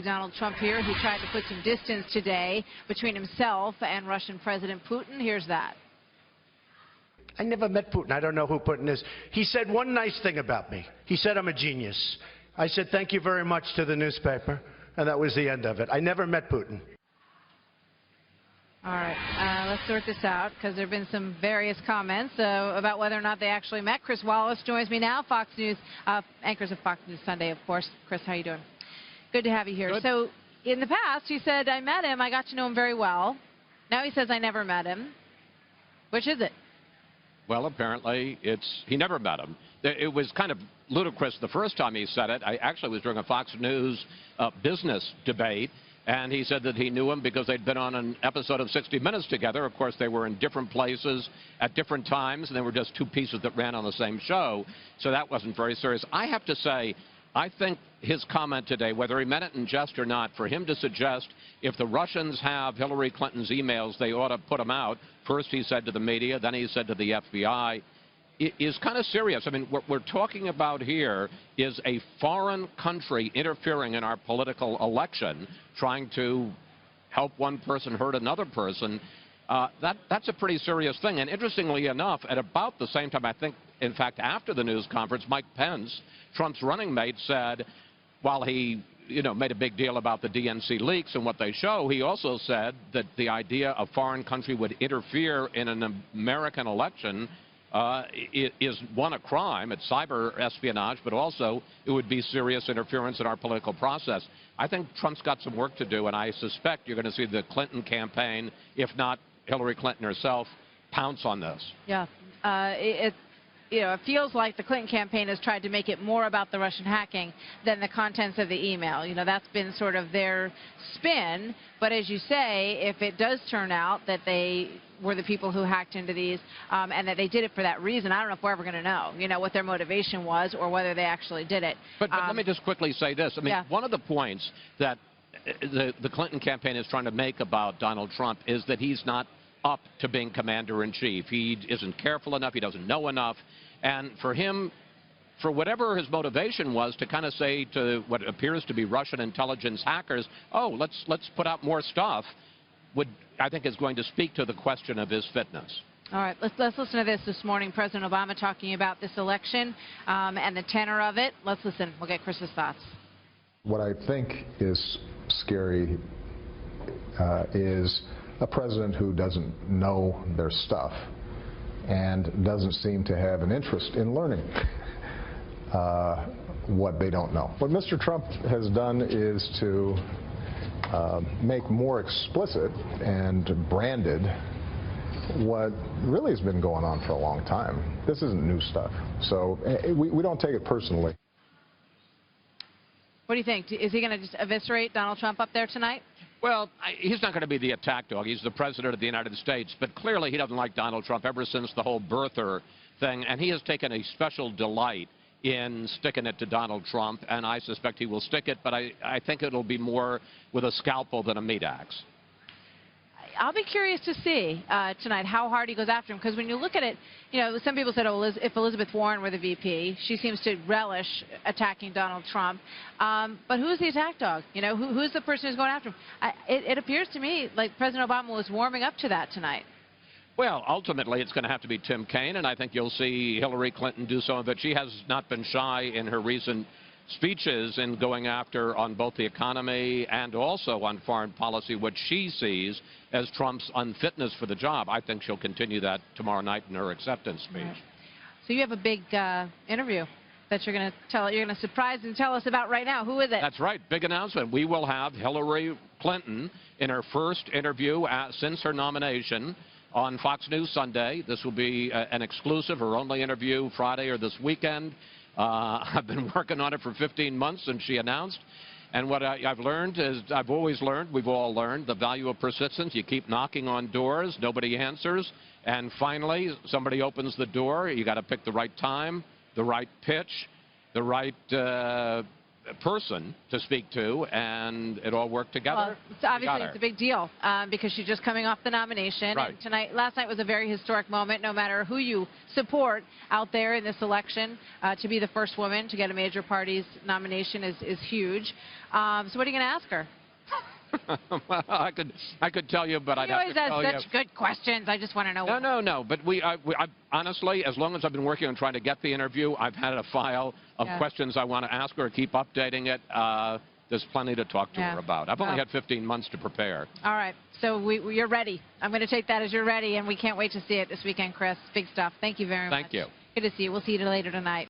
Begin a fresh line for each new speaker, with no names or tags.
Donald Trump here, who tried to put some distance today between himself and Russian President Putin. Here's that.
I never met Putin. I don't know who Putin is. He said one nice thing about me. He said I'm a genius. I said thank you very much to the newspaper, and that was the end of it. I never met Putin.
All right, let's sort this out, because there have been some various comments about whether or not they actually met. Chris Wallace joins me now, Fox News, anchors of Fox News Sunday, of course. Chris, how you doing? Good to have you here.
Good.
So in the past, he said, I met him, I got to know him very well. Now he says, I never met him. Which is it?
Well, apparently, he never met him. It was kind of ludicrous the first time he said it. I actually was during a Fox News business debate, and he said that he knew him because they'd been on an episode of 60 Minutes together. Of course, they were in different places at different times, and they were just two pieces that ran on the same show, so that wasn't very serious. I have to say, I think his comment today, whether he meant it in jest or not, for him to suggest if the Russians have Hillary Clinton's emails, they ought to put them out. First he said to the media, then he said to the FBI, is kind of serious. I mean, what we're talking about here is a foreign country interfering in our political election, trying to help one person hurt another person. That's a pretty serious thing. And interestingly enough, at about the same time, I think, in fact, after the news conference, Mike Pence, Trump's running mate, said, while he made a big deal about the DNC leaks and what they show, he also said that the idea a foreign country would interfere in an American election is, one, a crime. It's cyber espionage, but also it would be serious interference in our political process. I think Trump's got some work to do, and I suspect you're going to see the Clinton campaign, if not Hillary Clinton herself, pounce on this.
Yeah. It feels like the Clinton campaign has tried to make it more about the Russian hacking than the contents of the email. That's been sort of their spin. But as you say, if it does turn out that they were the people who hacked into these and that they did it for that reason, I don't know if we're ever going to know, what their motivation was or whether they actually did it.
But let me just quickly say this. I mean,
yeah.
One of the points that the Clinton campaign is trying to make about Donald Trump is that he's not up to being commander-in-chief. He isn't careful enough. He doesn't know enough. And for him, for whatever his motivation was, to kind of say to what appears to be Russian intelligence hackers, oh, let's put out more stuff, I think is going to speak to the question of his fitness.
All right, let's listen to this morning. President Obama talking about this election and the tenor of it. Let's listen. We'll get Chris's thoughts.
What I think is scary is a president who doesn't know their stuff and doesn't seem to have an interest in learning what they don't know. What Mr. Trump has done is to make more explicit and branded what really has been going on for a long time. This isn't new stuff, so we don't take it personally.
What do you think? Is he going to just eviscerate Donald Trump up there tonight?
Well, he's not going to be the attack dog. He's the president of the United States. But clearly he doesn't like Donald Trump ever since the whole birther thing. And he has taken a special delight in sticking it to Donald Trump. And I suspect he will stick it. But I think it'll be more with a scalpel than a meat axe.
I'll be curious to see tonight how hard he goes after him, because when you look at it, some people said, oh, if Elizabeth Warren were the VP, she seems to relish attacking Donald Trump. But who's the attack dog? Who's the person who's going after him? It appears to me like President Obama was warming up to that tonight.
Well, ultimately, it's going to have to be Tim Kaine, and I think you'll see Hillary Clinton do some of it. She has not been shy in her recent speeches in going after on both the economy and also on foreign policy what she sees as Trump's unfitness for the job. I think she'll continue that tomorrow night in her acceptance speech.
Right. So you have a big interview that you're going to surprise and tell us about right now. Who is it?
That's right. Big announcement. We will have Hillary Clinton in her first interview since her nomination on Fox News Sunday. This will be an exclusive, her only interview Friday or this weekend. I've been working on it for 15 months since she announced. And what I've learned is, I've always learned, we've all learned, the value of persistence. You keep knocking on doors, nobody answers, and finally somebody opens the door. You got to pick the right time, the right pitch, the right person to speak to, and it all worked together.
Well, obviously, it's a big deal because she's just coming off the nomination.
Right.
And last night was a very historic moment, no matter who you support out there in this election. To be the first woman to get a major party's nomination is huge. So what are you going to ask her?
Well, I could tell you, but I'd have to tell you.
You always ask such good questions. I just want to know.
No. But I honestly, as long as I've been working on trying to get the interview, I've had a file of questions I want to ask her. Keep updating it. There's plenty to talk to her about. I've only had 15 months to prepare.
All right. So you're ready. I'm going to take that as you're ready, and we can't wait to see it this weekend, Chris. Big stuff. Thank you very much.
Thank you.
Good to see you. We'll see you later tonight.